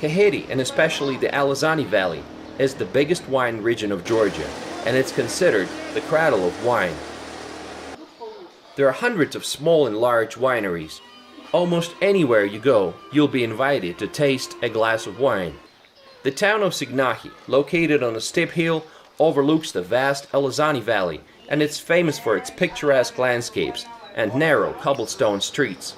Kakheti, and especially the Alazani Valley, is the biggest wine region of Georgia, and it's considered the cradle of wine. There are hundreds of small and large wineries. Almost anywhere you go, you'll be invited to taste a glass of wine. The town of Signahi, located on a steep hill, overlooks the vast Alazani Valley, and it's famous for its picturesque landscapes and narrow cobblestone streets.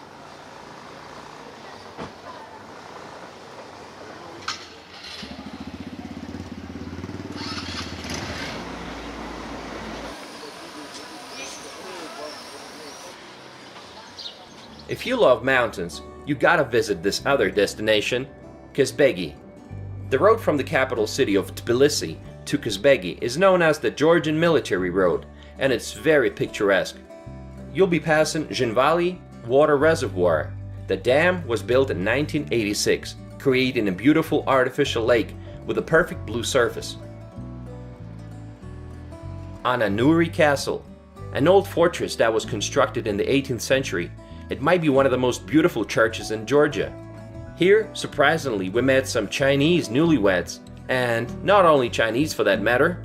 If you love mountains, you gotta visit this other destination, Kazbegi. The road from the capital city of Tbilisi to Kazbegi is known as the Georgian Military Road, and it's very picturesque. You'll be passing Zhinvali Water Reservoir. The dam was built in 1986, creating a beautiful artificial lake with a perfect blue surface. Ananuri Castle, an old fortress that was constructed in the 18th century. It might be one of the most beautiful churches in Georgia. Here, surprisingly, we met some Chinese newlyweds, and not only Chinese for that matter.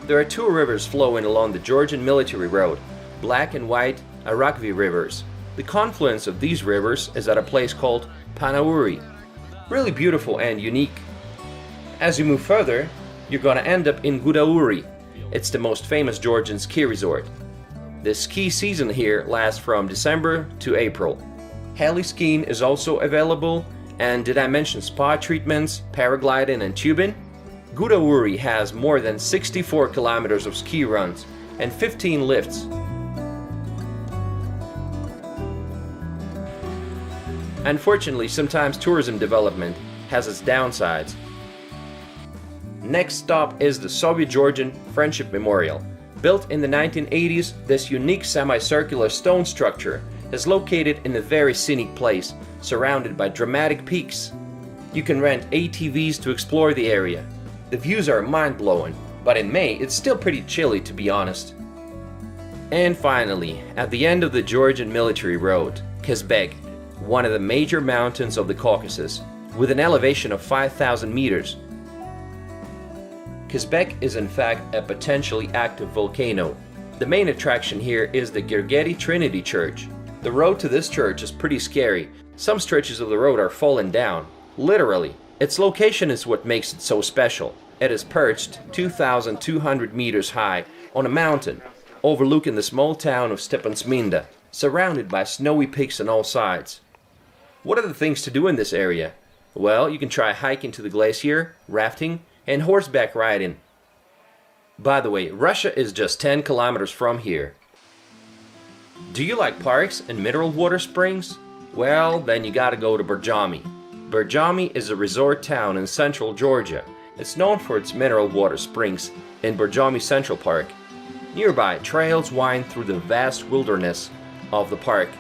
There are two rivers flowing along the Georgian Military Road, Black and White Arakvi rivers. The confluence of these rivers is at a place called Panauri. Really beautiful and unique. As you move further, you're gonna end up in Gudauri. It's the most famous Georgian ski resort. The ski season here lasts from December to April. Heli skiing is also available, and did I mention spa treatments, paragliding and tubing? Gudauri has more than 64 kilometers of ski runs and 15 lifts. Unfortunately, sometimes tourism development has its downsides. Next stop is the Soviet-Georgian Friendship Memorial. Built in the 1980s, this unique semicircular stone structure is located in a very scenic place, surrounded by dramatic peaks. You can rent ATVs to explore the area. The views are mind-blowing, but in May it's still pretty chilly, to be honest. And finally, at the end of the Georgian Military Road, Kazbek, one of the major mountains of the Caucasus, with an elevation of 5,000 meters. Kazbek is in fact a potentially active volcano. The main attraction here is the Girgeti Trinity Church. The road to this church is pretty scary. Some stretches of the road are falling down. Literally. Its location is what makes it so special. It is perched 2,200 meters high on a mountain, overlooking the small town of Stepansminda, surrounded by snowy peaks on all sides. What are the things to do in this area? Well, you can try hiking to the glacier, rafting, and horseback riding. By the way, Russia is just 10 kilometers from here. Do you like parks and mineral water springs? Well, then you gotta go to Borjami. Borjami is a resort town in central Georgia. It's known for its mineral water springs in Borjami Central Park. Nearby, trails wind through the vast wilderness of the park.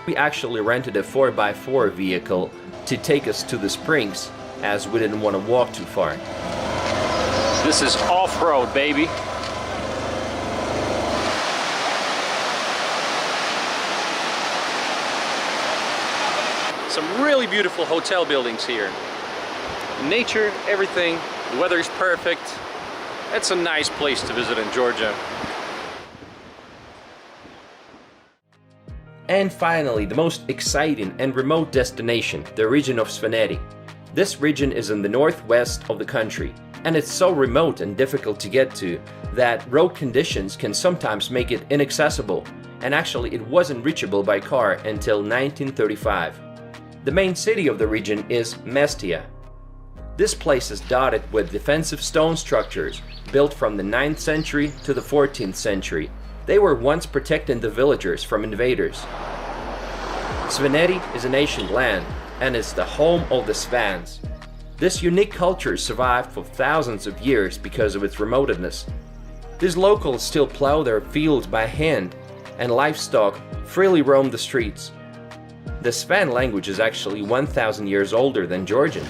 We actually rented a 4x4 vehicle to take us to the springs, as we didn't want to walk too far. This is off-road, baby. Some really beautiful hotel buildings here. Nature, everything, the weather is perfect. It's a nice place to visit in Georgia. And finally, the most exciting and remote destination, the region of Svaneti. This region is in the northwest of the country, and it's so remote and difficult to get to that road conditions can sometimes make it inaccessible, and actually it wasn't reachable by car until 1935. The main city of the region is Mestia. This place is dotted with defensive stone structures built from the 9th century to the 14th century. They were once protecting the villagers from invaders. Svaneti is an ancient land, and it's the home of the Svans. This unique culture survived for thousands of years because of its remoteness. These locals still plow their fields by hand, and livestock freely roam the streets. The Svan language is actually 1,000 years older than Georgian.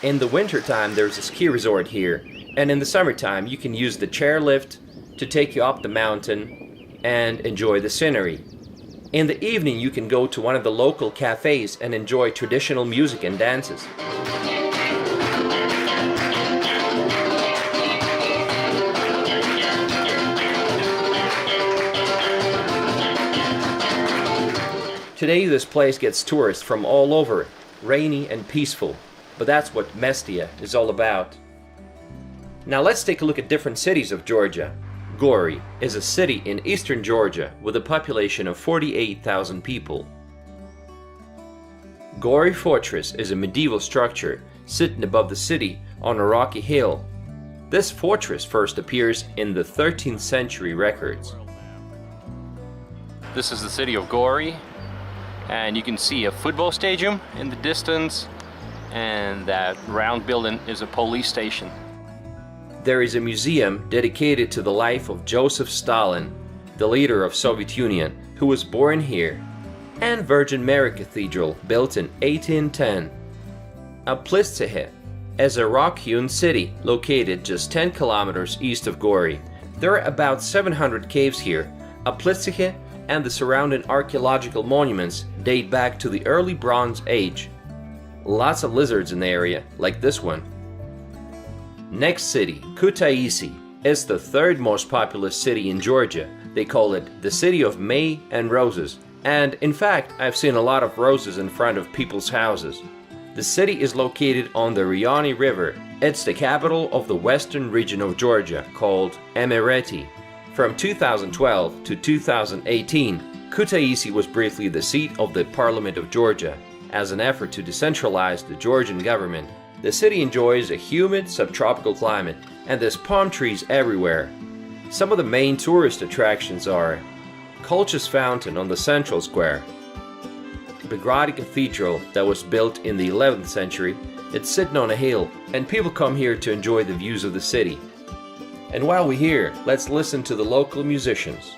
In the wintertime, there's a ski resort here, and in the summertime, you can use the chairlift to take you up the mountain and enjoy the scenery. In the evening, you can go to one of the local cafes and enjoy traditional music and dances. Today, this place gets tourists from all over, rainy and peaceful, but that's what Mestia is all about. Now let's take a look at different cities of Georgia. Gori is a city in eastern Georgia with a population of 48,000 people. Gori Fortress is a medieval structure sitting above the city on a rocky hill. This fortress first appears in the 13th century records. This is the city of Gori, and you can see a football stadium in the distance, and that round building is a police station. There is a museum dedicated to the life of Joseph Stalin, the leader of Soviet Union, who was born here, and Virgin Mary Cathedral, built in 1810. Aplistsehe is a rock-hewn city located just 10 kilometers east of Gori. There are about 700 caves here. Aplistsehe and the surrounding archaeological monuments date back to the early Bronze Age. Lots of lizards in the area, like this one. Next city, Kutaisi, is the third most populous city in Georgia. They call it the city of May and Roses. And in fact, I've seen a lot of roses in front of people's houses. The city is located on the Rioni River. It's the capital of the western region of Georgia, called Emirati. From 2012 to 2018, Kutaisi was briefly the seat of the Parliament of Georgia. As an effort to decentralize the Georgian government, the city enjoys a humid subtropical climate, and there's palm trees everywhere. Some of the main tourist attractions are Kolch's Fountain on the Central Square, Begradi Cathedral that was built in the 11th century. It's sitting on a hill, and people come here to enjoy the views of the city. And while we're here, let's listen to the local musicians.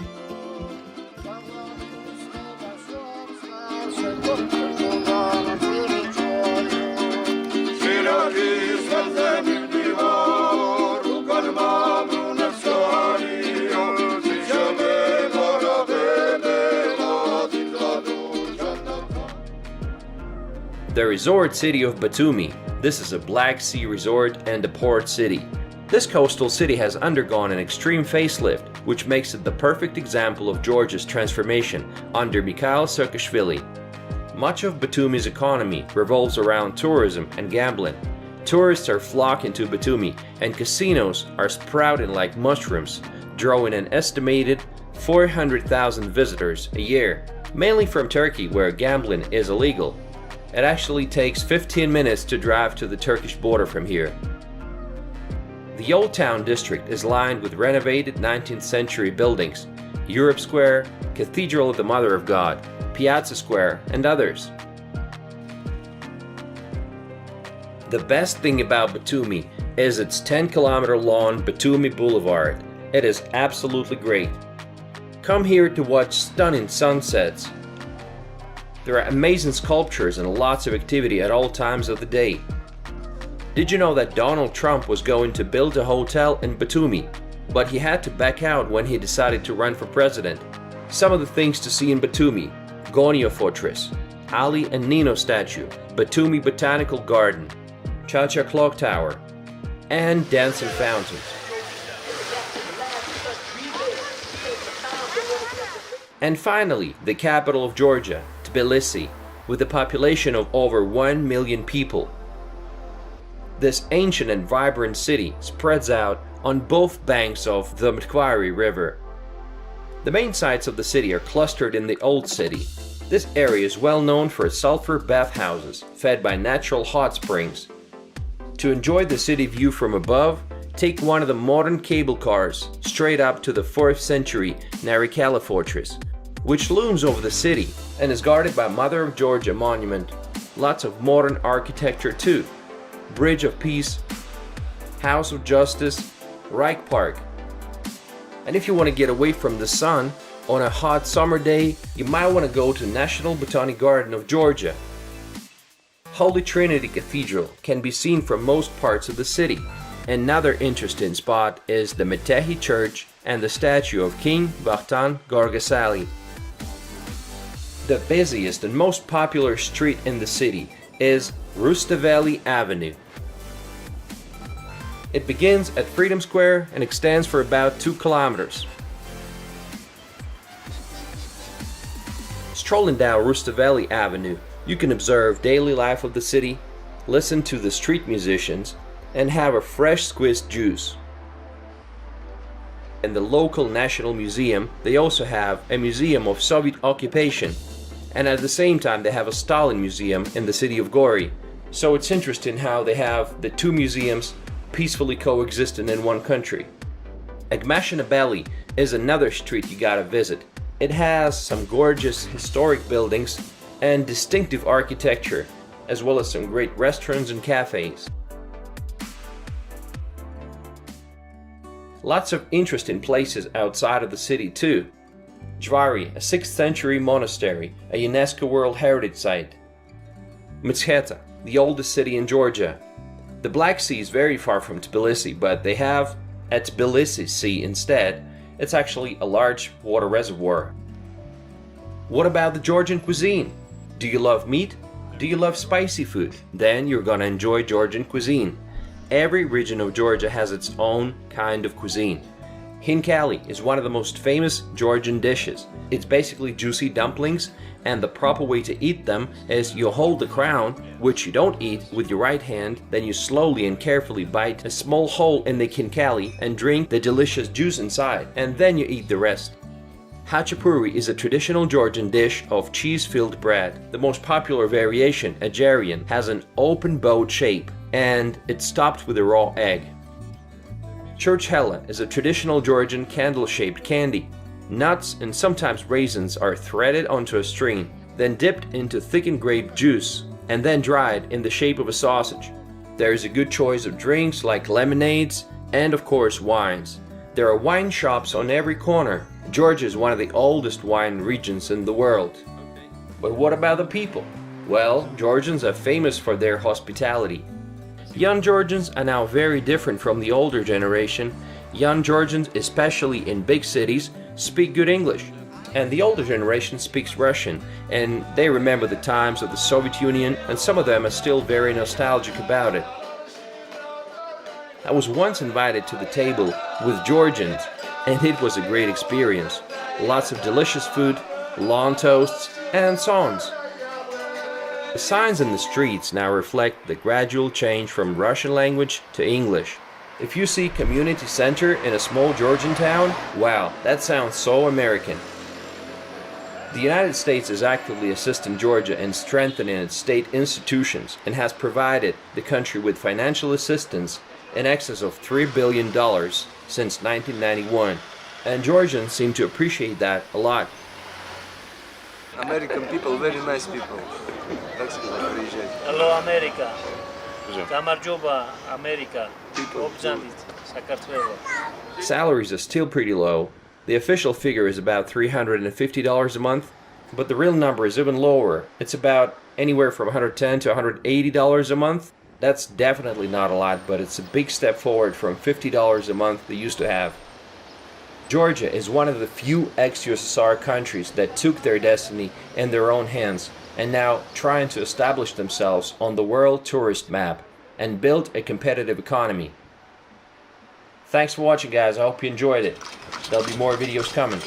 The resort city of Batumi. This is a Black Sea resort and a port city. This coastal city has undergone an extreme facelift, which makes it the perfect example of Georgia's transformation under Mikhail Saakashvili. Much of Batumi's economy revolves around tourism and gambling. Tourists are flocking to Batumi, and casinos are sprouting like mushrooms, drawing an estimated 400,000 visitors a year, mainly from Turkey, where gambling is illegal. It actually takes 15 minutes to drive to the Turkish border from here. The Old Town district is lined with renovated 19th century buildings, Europe Square, Cathedral of the Mother of God, Piazza Square, and others. The best thing about Batumi is its 10-kilometer long Batumi Boulevard. It is absolutely great. Come here to watch stunning sunsets. There are amazing sculptures and lots of activity at all times of the day. Did you know that Donald Trump was going to build a hotel in Batumi, but he had to back out when he decided to run for president? Some of the things to see in Batumi: Gonia Fortress, Ali and Nino statue, Batumi Botanical Garden, Cha-Cha Clock Tower, and dancing fountains. And finally, the capital of Georgia, Tbilisi, with a population of over 1 million people. This ancient and vibrant city spreads out on both banks of the Mtkwari River. The main sites of the city are clustered in the Old City. This area is well known for sulfur bathhouses fed by natural hot springs. To enjoy the city view from above, take one of the modern cable cars straight up to the 4th century Narikala Fortress, which looms over the city and is guarded by Mother of Georgia monument. Lots of modern architecture too. Bridge of Peace, House of Justice, Reich Park. And if you want to get away from the sun on a hot summer day, you might want to go to National Botanic Garden of Georgia. Holy Trinity Cathedral can be seen from most parts of the city. Another interesting spot is the Metehi Church and the statue of King Vakhtang Gorgasali. The busiest and most popular street in the city is Rustaveli Avenue. It begins at Freedom Square and extends for about 2 kilometers. Strolling down Rustaveli Avenue, you can observe daily life of the city, listen to the street musicians, and have a fresh squeezed juice. In the local National Museum, they also have a museum of Soviet occupation, and at the same time they have a Stalin museum in the city of Gori. So it's interesting how they have the two museums peacefully coexisting in one country. Agmashinabeli is another street you gotta visit. It has some gorgeous historic buildings and distinctive architecture, as well as some great restaurants and cafes. Lots of interesting places outside of the city too. Jvari, a 6th century monastery, a UNESCO World Heritage Site. Mtsketa, the oldest city in Georgia. The Black Sea is very far from Tbilisi, but they have a Tbilisi Sea instead. It's actually a large water reservoir. What about the Georgian cuisine? Do you love meat? Do you love spicy food? Then you're gonna enjoy Georgian cuisine. Every region of Georgia has its own kind of cuisine. Hinkali is one of the most famous Georgian dishes. It's basically juicy dumplings, and the proper way to eat them is you hold the crown, which you don't eat, with your right hand, then you slowly and carefully bite a small hole in the hinkali and drink the delicious juice inside, and then you eat the rest. Hachapuri is a traditional Georgian dish of cheese-filled bread. The most popular variation, Ajarian, has an open bowed shape, and it's topped with a raw egg. Churchhella is a traditional Georgian candle-shaped candy. Nuts and sometimes raisins are threaded onto a string, then dipped into thickened grape juice, and then dried in the shape of a sausage. There is a good choice of drinks like lemonades and of course wines. There are wine shops on every corner. Georgia is one of the oldest wine regions in the world. But what about the people? Well, Georgians are famous for their hospitality. Young Georgians are now very different from the older generation. Young Georgians, especially in big cities, speak good English. And the older generation speaks Russian, and they remember the times of the Soviet Union, and some of them are still very nostalgic about it. I was once invited to the table with Georgians, and it was a great experience. Lots of delicious food, long toasts, and songs. The signs in the streets now reflect the gradual change from Russian language to English. If you see community center in a small Georgian town, wow, that sounds so American. The United States is actively assisting Georgia in strengthening its state institutions and has provided the country with financial assistance in excess of $3 billion since 1991, and Georgians seem to appreciate that a lot. American people, very nice people. Hello, America. Gamarjoba, America. Obzandit, Sakartvelo. Salaries are still pretty low. The official figure is about $350 a month, but the real number is even lower. It's about anywhere from $110 to $180 a month. That's definitely not a lot, but it's a big step forward from $50 a month they used to have. Georgia is one of the few ex-USSR countries that took their destiny in their own hands and now trying to establish themselves on the world tourist map and build a competitive economy. Thanks for watching, guys. I hope you enjoyed it. There'll be more videos coming.